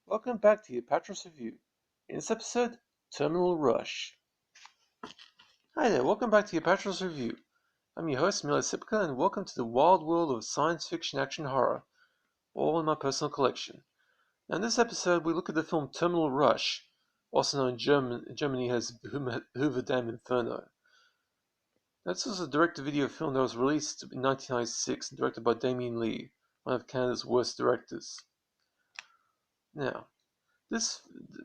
Welcome back to the Apatros Review. In this episode, Terminal Rush. Hi there, welcome back to the Apatros Review. I'm your host, Mila Sipka, and welcome to the wild world of science fiction action horror, all in my personal collection. Now, in this episode, we look at the film Terminal Rush, also known in Germany as Hoover Dam Inferno. Now, this was a direct-to-video film that was released in 1996 and directed by Damien Lee, one of Canada's worst directors. Now,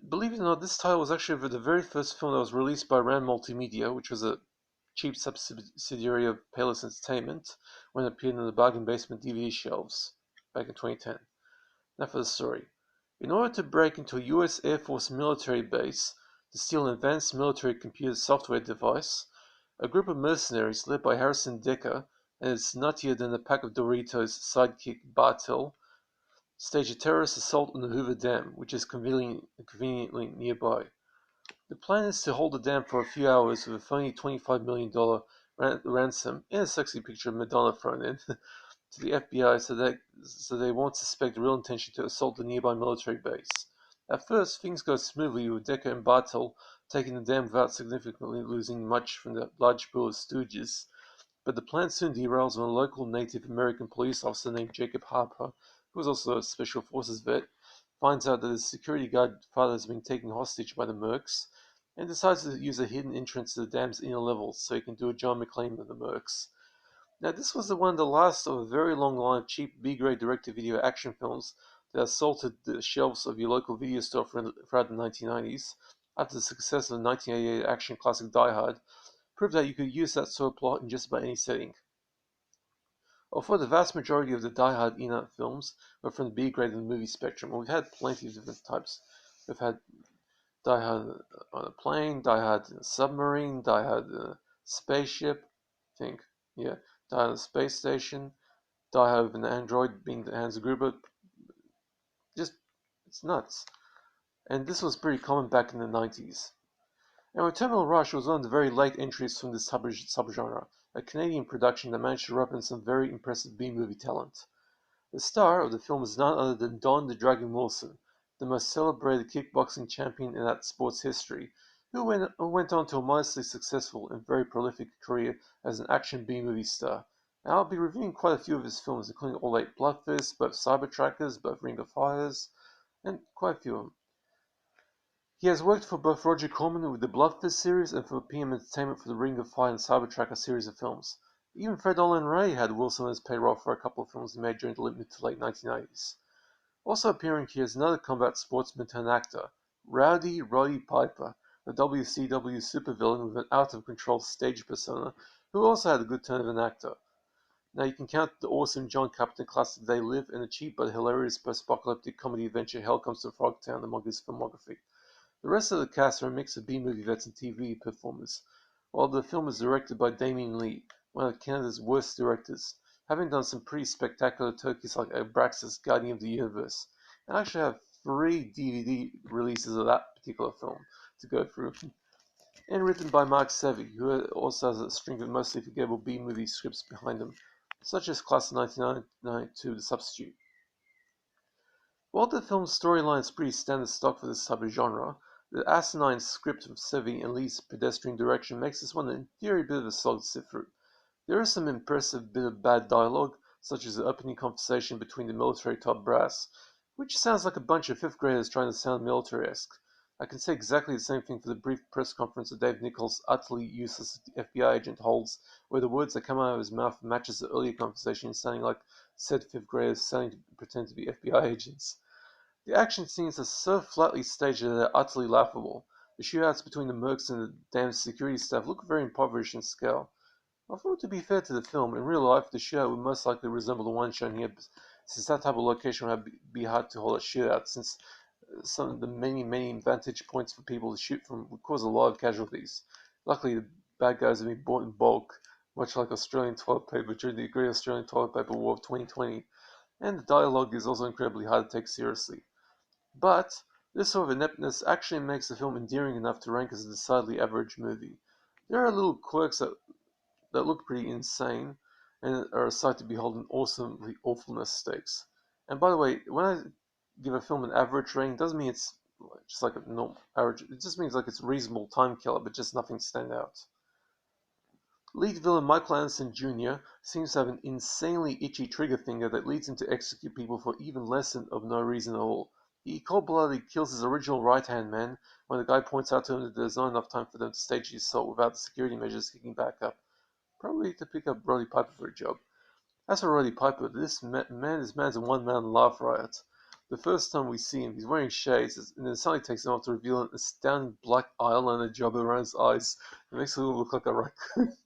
believe it or not, this title was actually the very first film that was released by RAAM Multimedia, which was a cheap subsidiary of Payless Entertainment, when it appeared in the bargain basement DVD shelves back in 2010. Now for the story. In order to break into a US Air Force military base to steal an advanced military computer software device, a group of mercenaries led by Harrison Decker and his nuttier than a pack of Doritos sidekick Bartel stage a terrorist assault on the Hoover Dam, which is conveniently nearby. The plan is to hold the dam for a few hours with a phony $25 million ransom and a sexy picture of Madonna thrown in to the FBI so they won't suspect real intention to assault the nearby military base. At first, things go smoothly with Decker and Bartel taking the dam without significantly losing much from the large pool of stooges, but the plan soon derails when a local Native American police officer named Jacob Harper, who was also a Special Forces vet, finds out that his security guard father has been taken hostage by the Mercs, and decides to use a hidden entrance to the dam's inner levels so he can do a John McClane of the Mercs. Now, this was one of the last of a very long line of cheap B-grade direct-to-video action films that assaulted the shelves of your local video store throughout the 1990s, after the success of the 1988 action classic Die Hard, proved that you could use that sort of plot in just about any setting. Although the vast majority of the Die Hard Enoch films were from the B-grade of the movie spectrum, and we've had plenty of different types. We've had Die Hard on a plane, Die Hard in a submarine, Die Hard in a spaceship, I think, yeah, Die Hard on a space station, Die Hard with an android being Hans Gruber. Just, it's nuts. And this was pretty common back in the 90s. And Terminal Rush was one of the very late entries from this subgenre, a Canadian production that managed to rope in some very impressive B-movie talent. The star of the film is none other than Don the Dragon Wilson, the most celebrated kickboxing champion in that sport's history, who went on to a modestly successful and very prolific career as an action B-movie star. And I'll be reviewing quite a few of his films, including All Eight Bloodfists, both Cyber Trackers, both Ring of Fires, and quite a few of them. He has worked for both Roger Corman with the Bloodfist series and for PM Entertainment for the Ring of Fire and Cybertracker series of films. Even Fred Olen Ray had Wilson on his payroll for a couple of films he made during the mid to late 1990s. Also appearing here is another combat sportsman turned actor, Roddy Piper, the WCW supervillain with an out-of-control stage persona, who also had a good turn of an actor. Now you can count the awesome John Carpenter classic They Live and the cheap but hilarious post-apocalyptic comedy adventure Hell Comes to Frogtown among his filmography. The rest of the cast are a mix of B-movie vets and TV performers, while the film is directed by Damien Lee, one of Canada's worst directors, having done some pretty spectacular turkeys like Abraxas, Guardian of the Universe, and I actually have 3 DVD releases of that particular film to go through, and written by Mark Savvy, who also has a string of mostly forgettable B-movie scripts behind him, such as Class of 1992, The Substitute. While the film's storyline is pretty standard stock for this type of genre, the asinine script of Sevi and Lee's pedestrian direction makes this one in theory a bit of a slog to sit through. There is some impressive bit of bad dialogue, such as the opening conversation between the military top brass, which sounds like a bunch of 5th graders trying to sound military-esque. I can say exactly the same thing for the brief press conference that Dave Nichols' utterly useless FBI agent holds, where the words that come out of his mouth matches the earlier conversation sounding like said 5th graders sounding to pretend to be FBI agents. The action scenes are so flatly staged that they're utterly laughable. The shootouts between the Mercs and the damn security staff look very impoverished in scale. Although, to be fair to the film, in real life the shootout would most likely resemble the one shown here, since that type of location would be hard to hold a shootout, since some of the many vantage points for people to shoot from would cause a lot of casualties. Luckily, the bad guys have been bought in bulk, much like Australian toilet paper during the Great Australian Toilet Paper War of 2020, and the dialogue is also incredibly hard to take seriously. But this sort of ineptness actually makes the film endearing enough to rank as a decidedly average movie. There are little quirks that look pretty insane and are a sight to behold in awesomely awfulness stakes. And by the way, when I give a film an average rating doesn't mean it's just like a normal average. It just means like it's a reasonable time killer, but just nothing to stand out. Lead villain Michael Anderson Jr. seems to have an insanely itchy trigger finger that leads him to execute people for even less than of no reason at all. He cold-bloodedly kills his original right-hand man when the guy points out to him that there's not enough time for them to stage the assault without the security measures kicking back up. Probably to pick up Roddy Piper for a job. As for Roddy Piper, this man's a one-man laugh riot. The first time we see him, he's wearing shades, and then suddenly takes them off to reveal an astounding black eyeliner job around his eyes. It makes him look like a raccoon.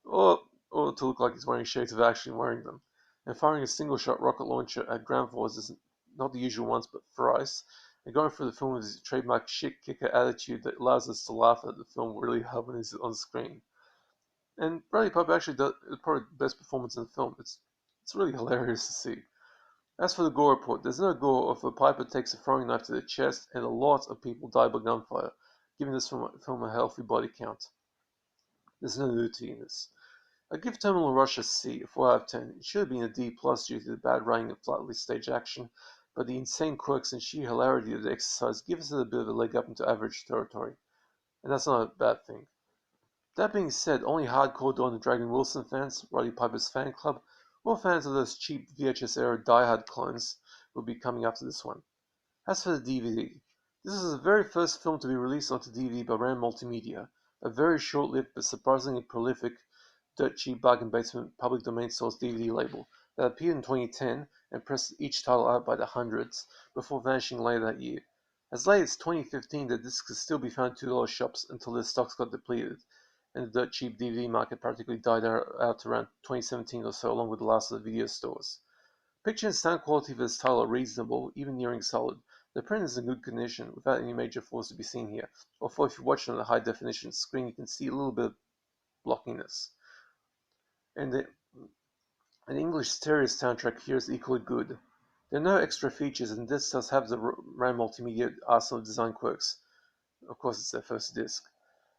or to look like he's wearing shades of actually wearing them. And firing a single-shot rocket launcher at ground force is not the usual once, but thrice. And going through the film with his trademark shit-kicker attitude that allows us to laugh at the film really hard when he's on screen. And Roddy Piper actually does probably the best performance in the film. It's really hilarious to see. As for the gore report, there's no gore if a Piper takes a throwing knife to the chest, and a lot of people die by gunfire, giving this film a healthy body count. There's no nudity in this. I give Terminal Rush a C, a 4 out of 10. It should have been a D plus due to the bad writing and flatly staged action, but the insane quirks and sheer hilarity of the exercise give us a bit of a leg up into average territory, and that's not a bad thing. That being said, only hardcore Dawn the Dragon Wilson fans, Roddy Piper's fan club, or fans of those cheap VHS era Die Hard clones will be coming after this one. As for the DVD, this is the very first film to be released onto DVD by RAAM Multimedia, a very short-lived but surprisingly prolific dirt cheap bargain basement public domain source DVD label that appeared in 2010 and pressed each title out by the hundreds before vanishing later that year. As late as 2015, the discs could still be found in $2 shops until their stocks got depleted, and the dirt cheap DVD market practically died out around 2017 or so, along with the last of the video stores. Picture and sound quality for this title are reasonable, even nearing solid. The print is in good condition, without any major flaws to be seen here, although if you watch it on a high definition screen, you can see a little bit of blockiness. And an English stereo soundtrack here is equally good. There are no extra features, and this does have the RAAM Multimedia arsenal of design quirks. Of course, it's their first disc,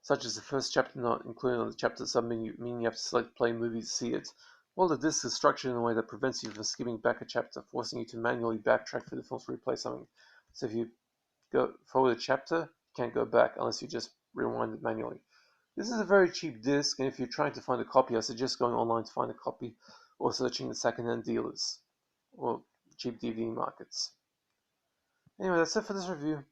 such as the first chapter not included on the chapter submenu, meaning you have to select play movie to see it, while the disc is structured in a way that prevents you from skipping back a chapter, forcing you to manually backtrack through the film to replay something. So if you go forward a chapter, you can't go back unless you just rewind it manually. This is a very cheap disc, and if you're trying to find a copy, I suggest going online to find a copy, or searching the second-hand dealers, or cheap DVD markets. Anyway, that's it for this review.